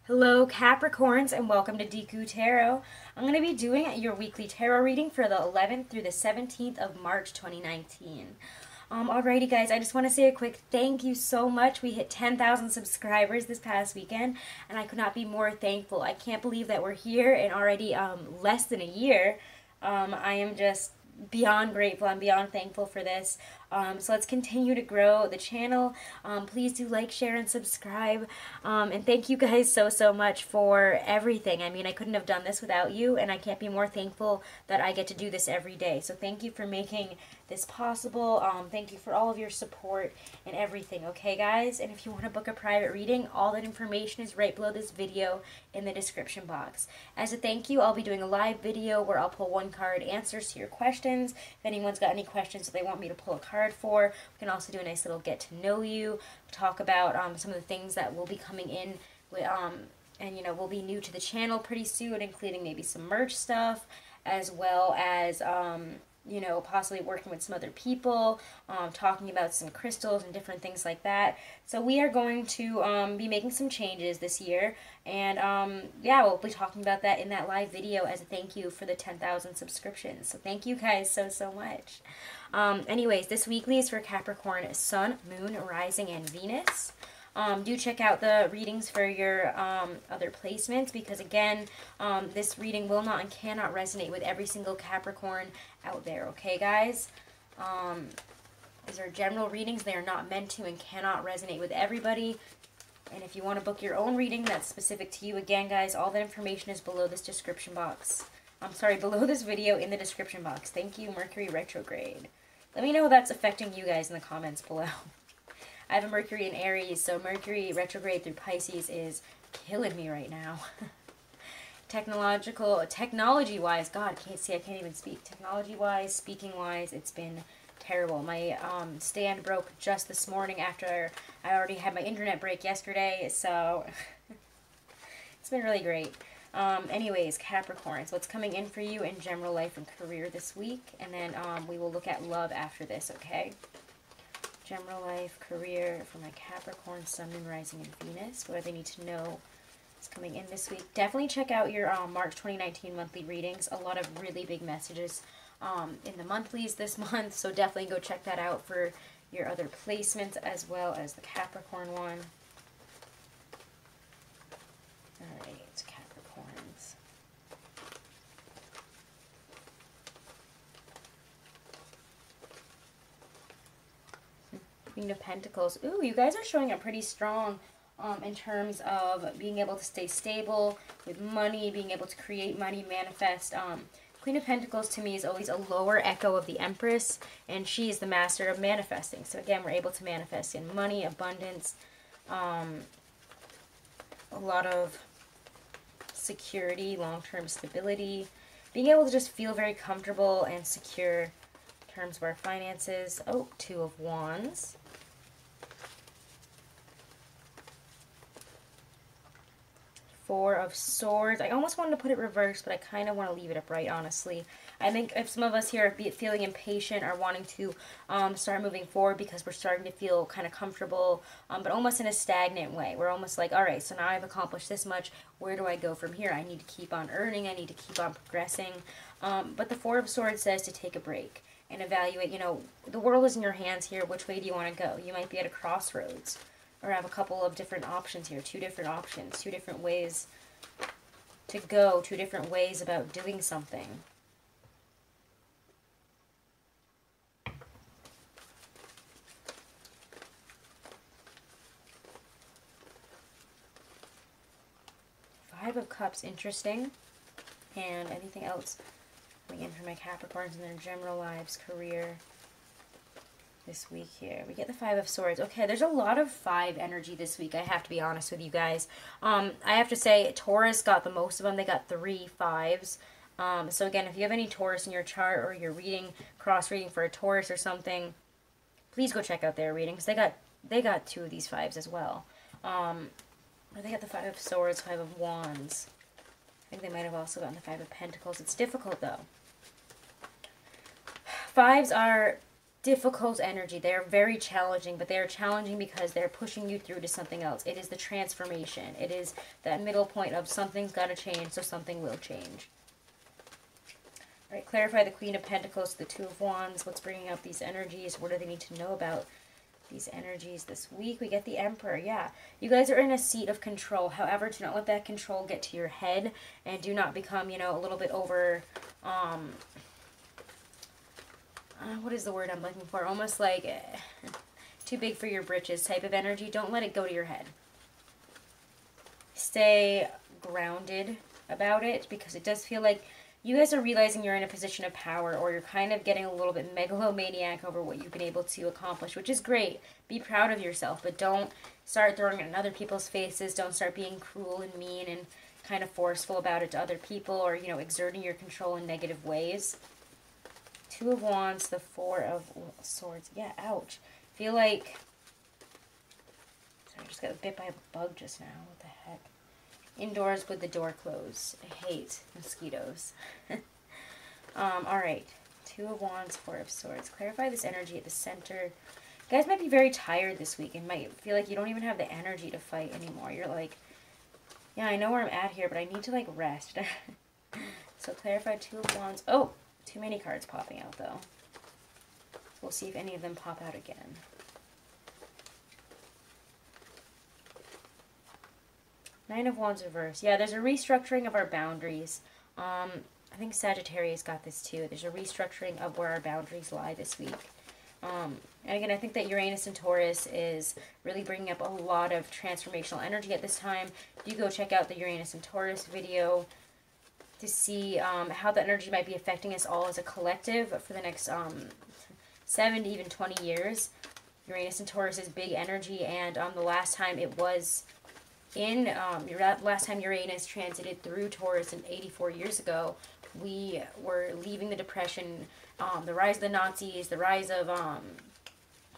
Hello Capricorns and welcome to Deku Tarot. I'm going to be doing your weekly tarot reading for the 11th through the 17th of March 2019. Alrighty guys, I just want to say a quick thank you so much. We hit 10,000 subscribers this past weekend and I could not be more thankful. I can't believe that we're here in already less than a year. I am just beyond grateful. I'm beyond thankful for this. So let's continue to grow the channel. Please do like, share, and subscribe. And thank you guys so much for everything. I mean, I couldn't have done this without you, and I can't be more thankful that I get to do this every day. So thank you for making this possible. Thank you for all of your support and everything, okay guys? And if you want to book a private reading, all that information is right below this video in the description box. As a thank you, I'll be doing a live video where I'll pull one card, answers to your questions. If anyone's got any questions that they want me to pull a card for, we can also do a nice little get to know you, talk about some of the things that will be coming in with, and you know, will be new to the channel pretty soon, including maybe some merch stuff, as well as you know, possibly working with some other people, talking about some crystals and different things like that. So we are going to be making some changes this year, and yeah, we'll be talking about that in that live video as a thank you for the 10,000 subscriptions. So thank you guys so much. Anyways, this weekly is for Capricorn, Sun, Moon, Rising, and Venus. Do check out the readings for your other placements, because again, this reading will not and cannot resonate with every single Capricorn out there, okay guys? These are general readings. They are not meant to and cannot resonate with everybody. And if you want to book your own reading that's specific to you, again guys, all the information is below this description box. I'm sorry, below this video in the description box. Thank you, Mercury retrograde. Let me know how that's affecting you guys in the comments below. I have a Mercury in Aries, so Mercury retrograde through Pisces is killing me right now. Technology-wise, God, I can't even speak. Technology-wise, speaking-wise, it's been terrible. My stand broke just this morning after I already had my internet break yesterday, so it's been really great. Anyways, Capricorns, what's coming in for you in general life and career this week, and then we will look at love after this, okay? General life, career for my Capricorn, Sun, Moon, Rising, and Venus. What do they need to know is coming in this week? Definitely check out your March 2019 monthly readings. A lot of really big messages in the monthlies this month, so definitely go check that out for your other placements as well as the Capricorn one. Alright, Capricorns. Queen of Pentacles. Ooh, you guys are showing up pretty strong in terms of being able to stay stable with money, being able to create money, manifest. Queen of Pentacles to me is always a lower echo of the Empress, and she is the master of manifesting. So again, we're able to manifest in money, abundance, a lot of security, long-term stability, being able to just feel very comfortable and secure in terms of our finances. Oh, Two of Wands. Four of Swords. I almost wanted to put it reversed, but I kind of want to leave it upright, honestly. I think if some of us here are feeling impatient or wanting to start moving forward because we're starting to feel kind of comfortable, but almost in a stagnant way. We're almost like, all right, so now I've accomplished this much. Where do I go from here? I need to keep on earning. I need to keep on progressing. But the Four of Swords says to take a break and evaluate. You know, the world is in your hands here. Which way do you want to go? You might be at a crossroads, or have a couple of different options here, two different options, two different ways to go, two different ways about doing something. Five of Cups, interesting. And anything else coming in for my Capricorns in their general lives, career this week here? We get the Five of Swords. Okay, there's a lot of five energy this week, I have to be honest with you guys. I have to say Taurus got the most of them. They got 3 5s. So again, if you have any Taurus in your chart, or you're reading, cross-reading for a Taurus or something, please go check out their readings. They got 2 of these 5s as well. They got the Five of Swords, Five of Wands. I think they might have also gotten the Five of Pentacles. It's difficult though. Fives are difficult energy. They are very challenging, but they are challenging because they're pushing you through to something else. It is the transformation. It is that middle point of something's got to change, so something will change. All right, clarify the Queen of Pentacles, the Two of Wands. What's bringing up these energies? What do they need to know about these energies this week? We get the Emperor. Yeah, you guys are in a seat of control. However, do not let that control get to your head, and do not become, you know, a little bit over, what is the word I'm looking for? Almost like too big for your britches type of energy. Don't let it go to your head. Stay grounded about it, because it does feel like you guys are realizing you're in a position of power, or you're kind of getting a little bit megalomaniac over what you've been able to accomplish, which is great. Be proud of yourself, but don't start throwing it in other people's faces. Don't start being cruel and mean and kind of forceful about it to other people, or, you know, exerting your control in negative ways. Two of Wands, the Four of Swords. Yeah, ouch. Feel like... Sorry, I just got bit by a bug just now. What the heck? Indoors with the door closed. I hate mosquitoes. Alright. Two of Wands, Four of Swords. Clarify this energy at the center. You guys might be very tired this week and might feel like you don't even have the energy to fight anymore. You're like, yeah, I know where I'm at here, but I need to, like, rest. So clarify Two of Wands. Oh! Too many cards popping out, though. We'll see if any of them pop out again. Nine of Wands reverse. Yeah, there's a restructuring of our boundaries. I think Sagittarius got this too. There's a restructuring of where our boundaries lie this week. And again, I think that Uranus and Taurus is really bringing up a lot of transformational energy at this time. You go check out the Uranus and Taurus video to see how the energy might be affecting us all as a collective for the next 7 to even 20 years. Uranus and Taurus is big energy, and the last time it was in, last time Uranus transited through Taurus in 84 years ago, we were leaving the Depression, the rise of the Nazis, the rise of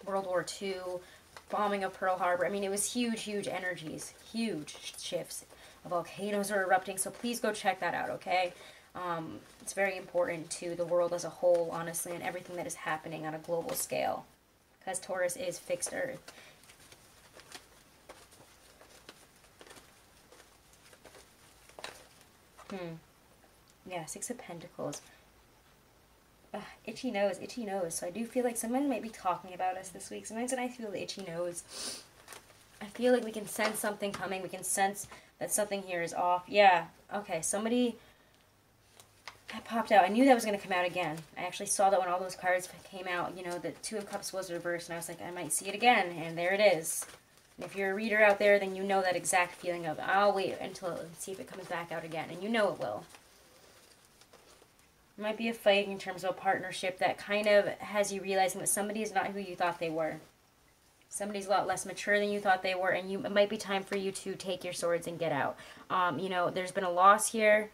World War II, bombing of Pearl Harbor. I mean, it was huge, huge energies, huge shifts. Volcanoes are erupting, so please go check that out, okay? It's very important to the world as a whole, honestly, and everything that is happening on a global scale, because Taurus is fixed Earth. Yeah, Six of Pentacles. Itchy nose, itchy nose. So I do feel like someone might be talking about us this week. Sometimes when I feel the itchy nose, I feel like we can sense something coming. We can sense that something here is off. Yeah, okay, somebody... That popped out. I knew that was going to come out again. I actually saw that when all those cards came out. You know, the Two of Cups was reversed, and I was like, I might see it again. And there it is. And if you're a reader out there, then you know that exact feeling of, I'll wait until see if it comes back out again. And you know it will. It might be a fight in terms of a partnership that kind of has you realizing that somebody is not who you thought they were. Somebody's a lot less mature than you thought they were, and it might be time for you to take your swords and get out. You know, there's been a loss here.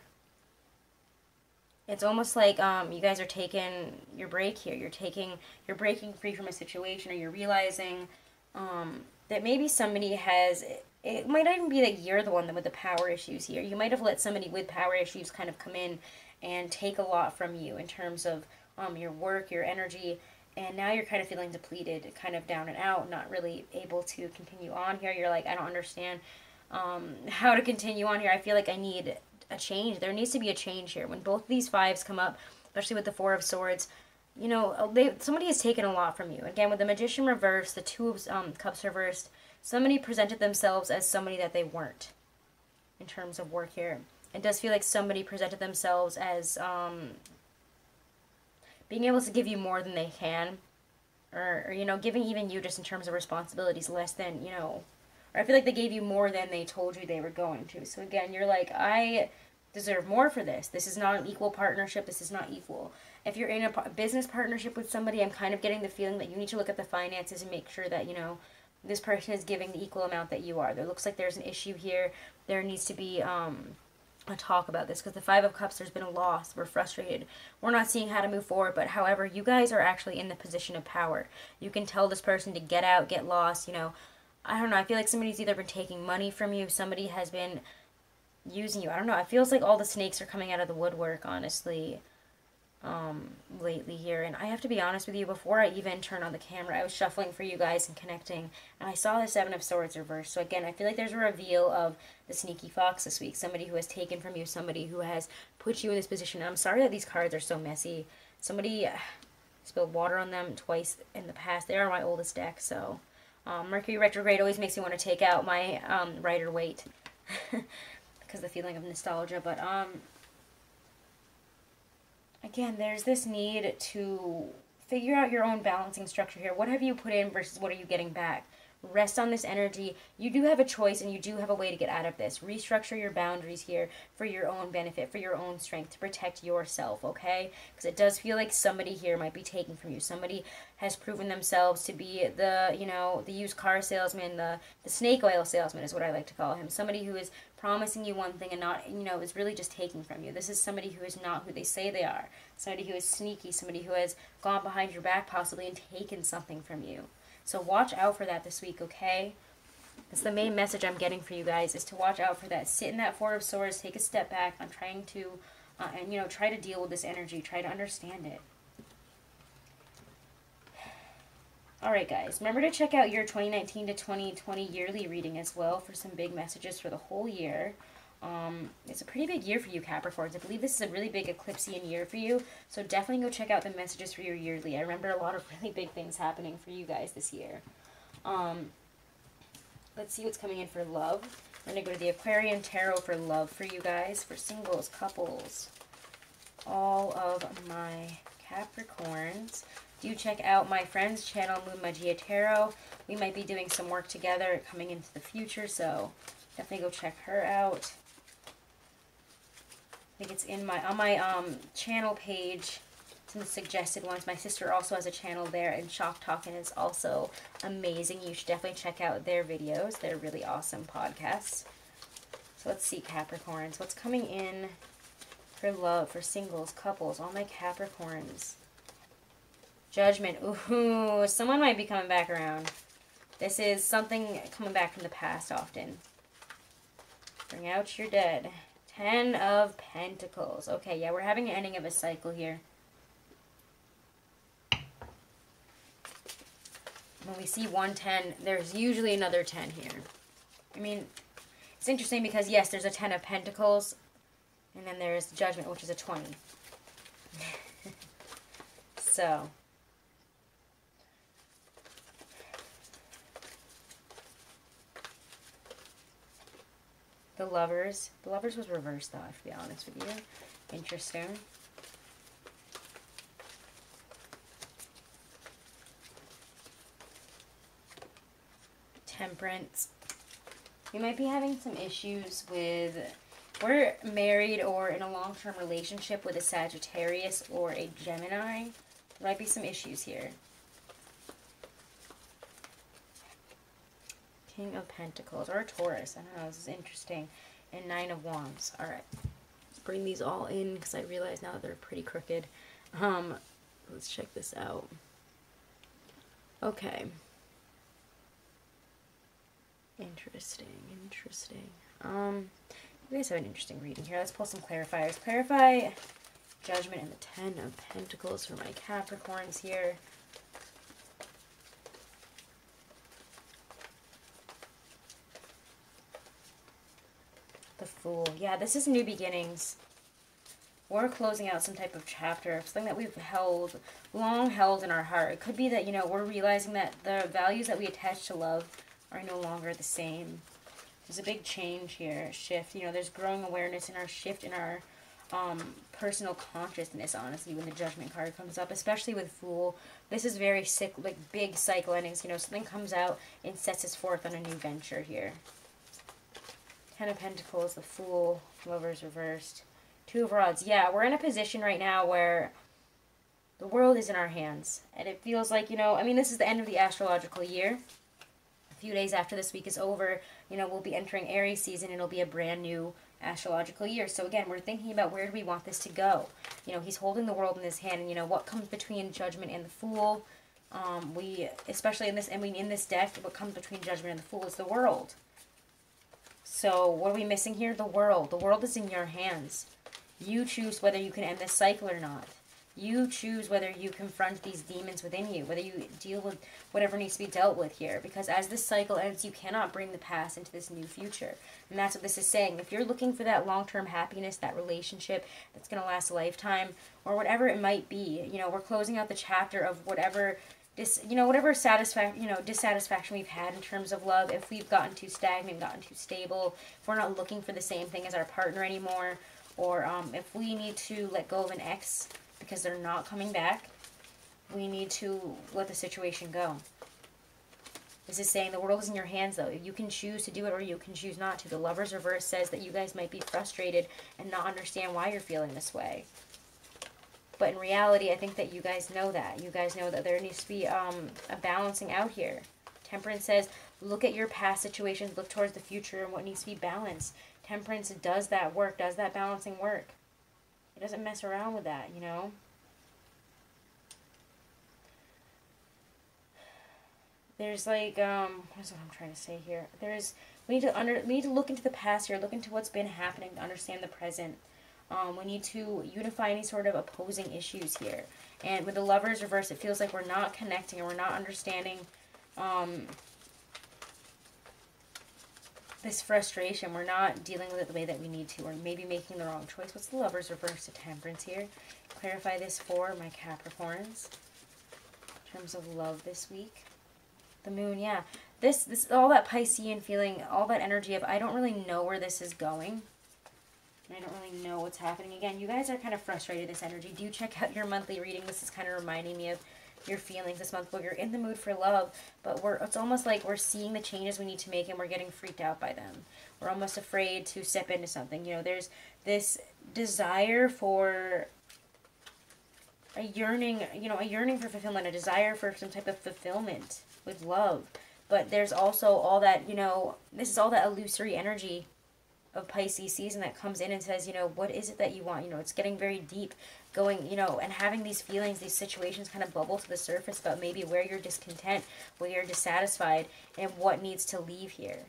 It's almost like you guys are taking your break here. You're breaking free from a situation, or you're realizing that maybe somebody has, it might not even be that you're the one with the power issues here. You might have let somebody with power issues kind of come in and take a lot from you in terms of your work, your energy, and now you're kind of feeling depleted, kind of down and out, not really able to continue on here. You're like, I don't understand how to continue on here. I feel like I need a change. There needs to be a change here. When both of these fives come up, especially with the Four of Swords, you know, somebody has taken a lot from you. Again, with the Magician reversed, the Two of Cups reversed, somebody presented themselves as somebody that they weren't in terms of work here. It does feel like somebody presented themselves as being able to give you more than they can, or, you know, giving even you just in terms of responsibilities less than, you know, or I feel like they gave you more than they told you they were going to. So again, you're like, I deserve more for this. This is not an equal partnership. This is not equal. If you're in a business partnership with somebody, I'm kind of getting the feeling that you need to look at the finances and make sure that, you know, this person is giving the equal amount that you are. There looks like there's an issue here. There needs to be a talk about this, because the Five of Cups, there's been a loss. We're frustrated. We're not seeing how to move forward, but however, you guys are actually in the position of power. You can tell this person to get out, get lost, you know. I don't know. I feel like somebody's either been taking money from you, somebody has been using you. I don't know. It feels like all the snakes are coming out of the woodwork, honestly. lately here. And I have to be honest with you, before I even turned on the camera, I was shuffling for you guys and connecting, and I saw the Seven of Swords reversed. So again, I feel like there's a reveal of the sneaky fox this week. Somebody who has taken from you, somebody who has put you in this position. And I'm sorry that these cards are so messy. Somebody spilled water on them twice in the past. They are my oldest deck, so Mercury retrograde always makes me want to take out my Rider-Waite because the feeling of nostalgia. But again, there's this need to figure out your own balancing structure here. What have you put in versus what are you getting back? Rest on this energy. You do have a choice and you do have a way to get out of this. Restructure your boundaries here for your own benefit, for your own strength, to protect yourself, okay? Because it does feel like somebody here might be taking from you. Somebody has proven themselves to be the, you know, the used car salesman, the snake oil salesman is what I like to call him. Somebody who is promising you one thing and not, you know, is really just taking from you. This is somebody who is not who they say they are. Somebody who is sneaky, somebody who has gone behind your back possibly and taken something from you. So watch out for that this week, okay? That's the main message I'm getting for you guys, is to watch out for that. Sit in that Four of Swords, take a step back on trying to, and, you know, try to deal with this energy. Try to understand it. Alright, guys. Remember to check out your 2019 to 2020 yearly reading as well for some big messages for the whole year. It's a pretty big year for you, Capricorns. I believe this is a really big eclipsean year for you, so definitely go check out the messages for your yearly. I remember a lot of really big things happening for you guys this year. Let's see what's coming in for love. I'm going to go to the Aquarian Tarot for love for you guys, for singles, couples, all of my Capricorns. Do check out my friend's channel, Moon Magia Tarot. We might be doing some work together coming into the future, so definitely go check her out. I think it's in my on my channel page. It's in the suggested ones. My sister also has a channel there, and Shock Talkin' is also amazing. You should definitely check out their videos. They're really awesome podcasts. So let's see, Capricorns. What's coming in for love, for singles, couples, all my Capricorns? Judgment. Ooh, someone might be coming back around. This is something coming back from the past often. Bring out your dead. 10 of Pentacles. Okay, yeah, we're having an ending of a cycle here. When we see 110, there's usually another 10 here. I mean, it's interesting because, yes, there's a 10 of Pentacles, and then there's Judgment, which is a 20. So the Lovers. The Lovers was reversed, though, I have to be honest with you. Interesting. Temperance. You might be having some issues with, we're married or in a long-term relationship with a Sagittarius or a Gemini. There might be some issues here. King of Pentacles, or a Taurus. I don't know, this is interesting. And 9 of Wands. Alright. Let's bring these all in because I realize now that they're pretty crooked. Let's check this out. Okay. Interesting, interesting. You guys have an interesting reading here. Let's pull some clarifiers. Clarify Judgment and the 10 of Pentacles for my Capricorns here. The Fool. Yeah, this is new beginnings. We're closing out some type of chapter, something that we've long held in our heart. It could be that, you know, we're realizing that the values that we attach to love are no longer the same. There's a big change here, shift. You know, there's growing awareness in our shift in our personal consciousness, honestly, when the Judgment card comes up, especially with Fool. This is very big cycle endings. You know, something comes out and sets us forth on a new venture here. 10 of Pentacles, the Fool, Lovers reversed. 2 of Rods. Yeah, we're in a position right now where the world is in our hands. And it feels like, you know, I mean, this is the end of the astrological year. A few days after this week is over, you know, we'll be entering Aries season and it'll be a brand new astrological year. So again, we're thinking about where do we want this to go. You know, he's holding the world in his hand, and you know, what comes between Judgment and the Fool. Especially in this, I mean, in this deck, what comes between Judgment and the Fool is the world. So what are we missing here? The world. The world is in your hands. You choose whether you can end this cycle or not. You choose whether you confront these demons within you, whether you deal with whatever needs to be dealt with here. Because as this cycle ends, you cannot bring the past into this new future. And that's what this is saying. If you're looking for that long-term happiness, that relationship that's going to last a lifetime, or whatever it might be, you know, we're closing out the chapter of whatever whatever dissatisfaction we've had in terms of love. If we've gotten too stagnant, gotten too stable, if we're not looking for the same thing as our partner anymore, or if we need to let go of an ex because they're not coming back, we need to let the situation go. This is saying the world is in your hands, though. You can choose to do it or you can choose not to. The Lover's reverse says that you guys might be frustrated and not understand why you're feeling this way. But in reality, I think that you guys know that. You guys know that there needs to be a balancing out here. Temperance says, look at your past situations, look towards the future and what needs to be balanced. Temperance does that work, does that balancing work. It doesn't mess around with that, you know. There's like, what is what I'm trying to say here? We need to look into the past here, look into what's been happening to understand the present. We need to unify any sort of opposing issues here. And with the Lover's reverse, it feels like we're not connecting and we're not understanding this frustration. We're not dealing with it the way that we need to, or maybe making the wrong choice. What's the Lover's reverse to Temperance here? Clarify this for my Capricorns in terms of love this week. The Moon, yeah. This all that Piscean feeling, all that energy of I don't really know where this is going. I don't really know what's happening. Again, you guys are kind of frustrated, this energy. Do check out your monthly reading. This is kind of reminding me of your feelings this month where you're in the mood for love, but it's almost like we're seeing the changes we need to make and we're getting freaked out by them. We're almost afraid to step into something. You know, there's this desire for a yearning for fulfillment, a desire for some type of fulfillment with love. But there's also all that, you know, this is all that illusory energy of Pisces season that comes in and says, you know, what is it that you want? You know, it's getting very deep, going, you know, and having these feelings, these situations kind of bubble to the surface about maybe where you're discontent, where you're dissatisfied, and what needs to leave here.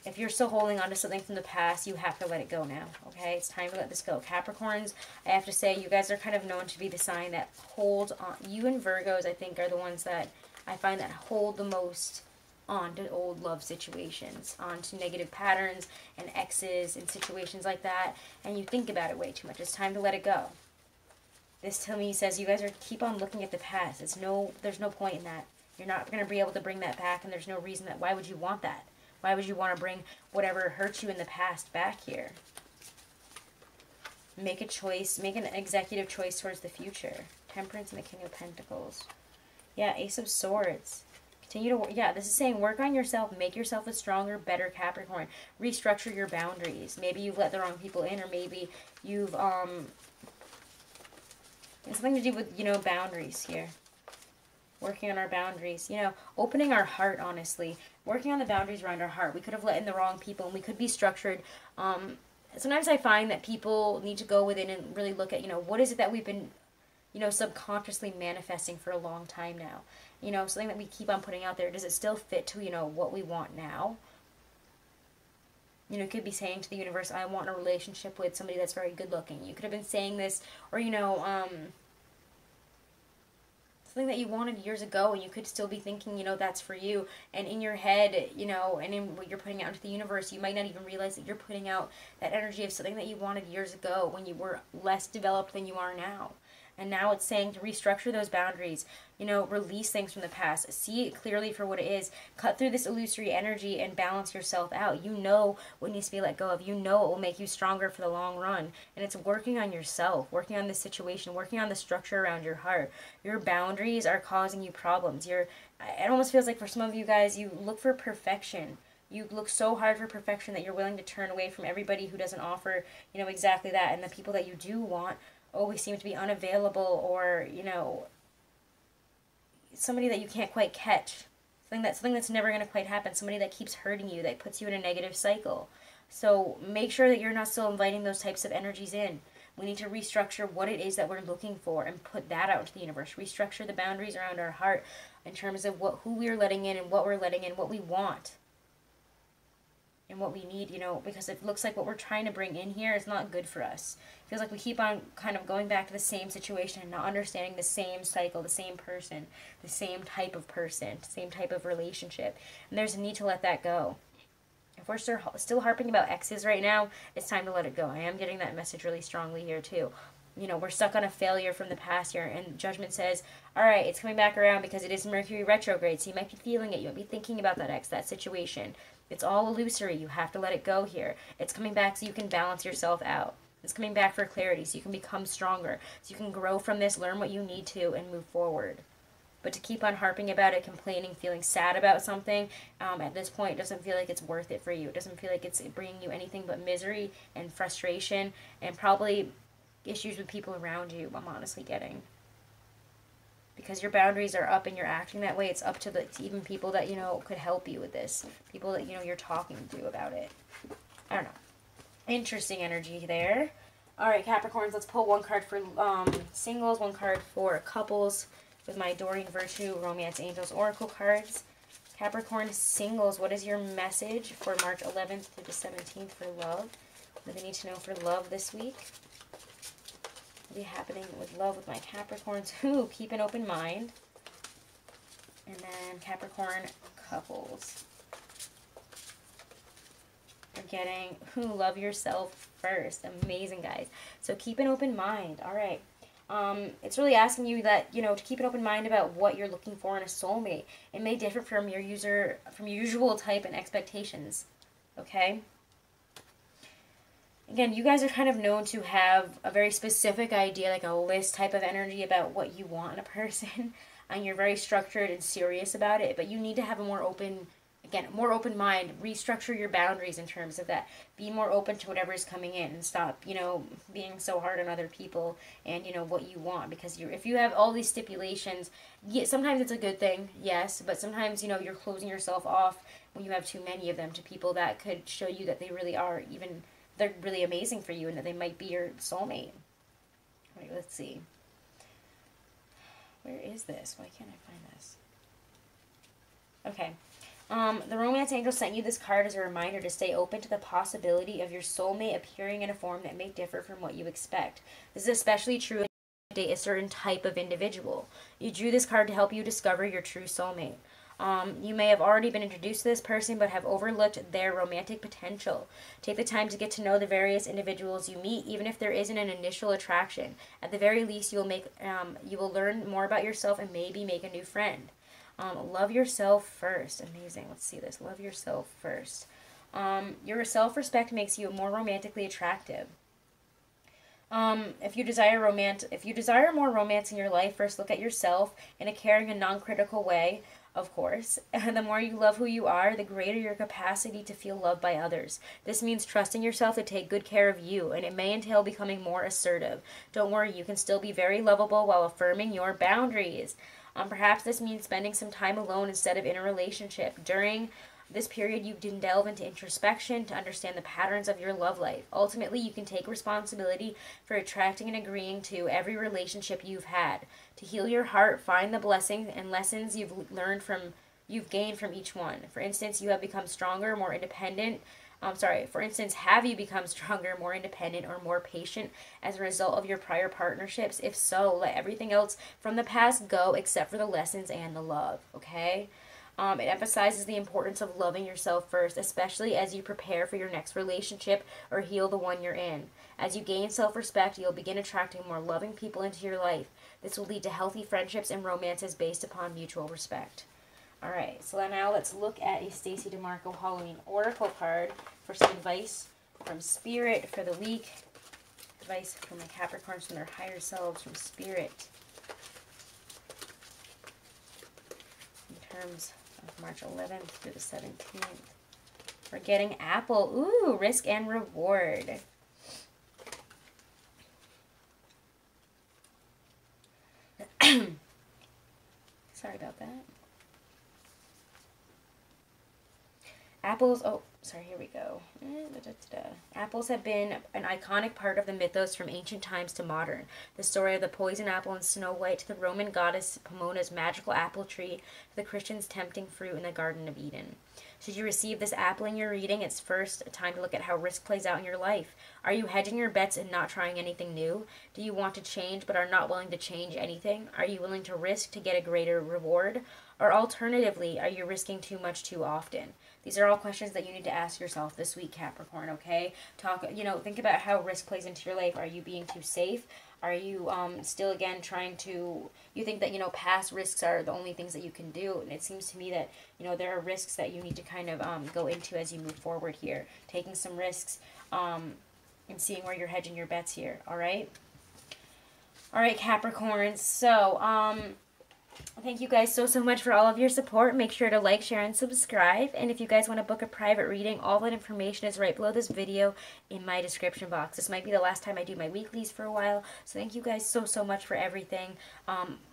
If you're still holding on to something from the past, you have to let it go now, okay? It's time to let this go. Capricorns, I have to say, you guys are kind of known to be the sign that holds on. You and Virgos, I think, are the ones that I find that hold the most on to old love situations, on to negative patterns and exes and situations like that, and you think about it way too much. It's time to let it go. This to me says you guys are keep on looking at the past. There's no point in that. You're not going to be able to bring that back, and there's no reason that. Why would you want that? Why would you want to bring whatever hurt you in the past back here? Make a choice. Make an executive choice towards the future. Temperance and the King of Pentacles. Yeah, Ace of Swords. Continue to, yeah, this is saying work on yourself, make yourself a stronger, better Capricorn. Restructure your boundaries. Maybe you've let the wrong people in, or maybe you've, it's something to do with, you know, boundaries here. Working on our boundaries, you know, opening our heart, honestly. Working on the boundaries around our heart. We could have let in the wrong people, and we could be structured. Sometimes I find that people need to go within and really look at, you know, what is it that we've been, you know, subconsciously manifesting for a long time now. You know, something that we keep on putting out there. Does it still fit to, you know, what we want now? You know, you could be saying to the universe, I want a relationship with somebody that's very good looking. You could have been saying this, or, you know, something that you wanted years ago, and you could still be thinking, you know, that's for you. And in your head, you know, and in what you're putting out into the universe, you might not even realize that you're putting out that energy of something that you wanted years ago when you were less developed than you are now. And now it's saying to restructure those boundaries, you know, release things from the past, see it clearly for what it is, cut through this illusory energy and balance yourself out. You know what needs to be let go of. You know it will make you stronger for the long run. And it's working on yourself, working on this situation, working on the structure around your heart. Your boundaries are causing you problems. It almost feels like for some of you guys, you look for perfection. You look so hard for perfection that you're willing to turn away from everybody who doesn't offer, you know, exactly that. And the people that you do want always seem to be unavailable, or, you know, somebody that you can't quite catch. Something that's never going to quite happen. Somebody that keeps hurting you, that puts you in a negative cycle. So make sure that you're not still inviting those types of energies in. We need to restructure what it is that we're looking for and put that out into the universe. Restructure the boundaries around our heart in terms of who we're letting in and what we're letting in, what we want. and what we need, you know, because it looks like what we're trying to bring in here is not good for us. It feels like we keep on kind of going back to the same situation and not understanding the same cycle, the same person, the same type of person, same type of relationship. And there's a need to let that go. If we're still harping about exes right now, it's time to let it go. I am getting that message really strongly here too. You know, we're stuck on a failure from the past year, and Judgment says, all right, it's coming back around because it is Mercury retrograde, so you might be feeling it. You might be thinking about that ex, that situation. It's all illusory. You have to let it go here. It's coming back so you can balance yourself out. It's coming back for clarity so you can become stronger, so you can grow from this, learn what you need to, and move forward. But to keep on harping about it, complaining, feeling sad about something, at this point, it doesn't feel like it's worth it for you. It doesn't feel like it's bringing you anything but misery and frustration and probably issues with people around you, I'm honestly getting. Because your boundaries are up and you're acting that way, it's up to even people that, you know, could help you with this. People that, you know, you're talking to about it. I don't know. Interesting energy there. All right, Capricorns, let's pull one card for singles, one card for couples with my Doreen Virtue Romance Angels Oracle cards. Capricorn singles, what is your message for March 11th through the 17th for love? What do they need to know for love this week? What will be happening with love with my Capricorns? Ooh, keep an open mind. And then Capricorn couples. We're getting, love yourself first. Amazing, guys. So keep an open mind. All right. It's really asking you that, you know, to keep an open mind about what you're looking for in a soulmate. It may differ from your usual type and expectations. Okay? Again, you guys are kind of known to have a very specific idea, like a list type of energy about what you want in a person. And you're very structured and serious about it. But you need to have a more open mind. Restructure your boundaries in terms of that. Be more open to whatever is coming in and stop, you know, being so hard on other people and, you know, what you want. Because if you have all these stipulations, sometimes it's a good thing, yes. But sometimes, you know, you're closing yourself off when you have too many of them to people that could show you that they really are they're really amazing for you and that they might be your soulmate. All right, let's see. Where is this? Why can't I find this? Okay. The Romance Angel sent you this card as a reminder to stay open to the possibility of your soulmate appearing in a form that may differ from what you expect. This is especially true when you date a certain type of individual. You drew this card to help you discover your true soulmate. You may have already been introduced to this person but have overlooked their romantic potential. Take the time to get to know the various individuals you meet, even if there isn't an initial attraction. At the very least, you will learn more about yourself and maybe make a new friend. Love yourself first. Amazing. Let's see this. Love yourself first. Your self-respect makes you more romantically attractive. If you desire more romance in your life, first look at yourself in a caring and non-critical way, of course. And the more you love who you are, the greater your capacity to feel loved by others. This means trusting yourself to take good care of you, and it may entail becoming more assertive. Don't worry, you can still be very lovable while affirming your boundaries. Perhaps this means spending some time alone instead of in a relationship. During this period, you can delve into introspection to understand the patterns of your love life. Ultimately, you can take responsibility for attracting and agreeing to every relationship you've had. To heal your heart, find the blessings and lessons you've gained from each one. For instance, have you become stronger, more independent, or more patient as a result of your prior partnerships? If so, let everything else from the past go except for the lessons and the love, okay? It emphasizes the importance of loving yourself first, especially as you prepare for your next relationship or heal the one you're in. As you gain self-respect, you'll begin attracting more loving people into your life. This will lead to healthy friendships and romances based upon mutual respect. All right, so now let's look at a Stacey DeMarco Halloween Oracle card for some advice from Spirit for the week. Advice from the Capricorns from their higher selves from Spirit in terms of March 11th through the 17th. We're getting Apple. Ooh, risk and reward. Sorry about that. Apples, here we go. Apples have been an iconic part of the mythos from ancient times to modern. The story of the poison apple and Snow White to the Roman goddess Pomona's magical apple tree to the Christians' tempting fruit in the Garden of Eden. Should you receive this apple in your reading, it's first time to look at how risk plays out in your life. Are you hedging your bets and not trying anything new? Do you want to change but are not willing to change anything? Are you willing to risk to get a greater reward? Or alternatively, are you risking too much too often? These are all questions that you need to ask yourself this week, Capricorn, okay? Think about how risk plays into your life. Are you being too safe? Are you still, again, you think that, past risks are the only things that you can do? And it seems to me that, there are risks that you need to kind of go into as you move forward here. Taking some risks and seeing where you're hedging your bets here, all right? All right, Capricorns. So, thank you guys so much for all of your support. Make sure to like, share, and subscribe. And if you guys want to book a private reading, all that information is right below this video in my description box. This might be the last time I do my weeklies for a while. So thank you guys so much for everything.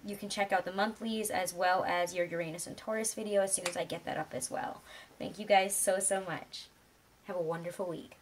You can check out the monthlies as well as your Uranus and Taurus video as soon as I get that up as well. Thank you guys so much. Have a wonderful week.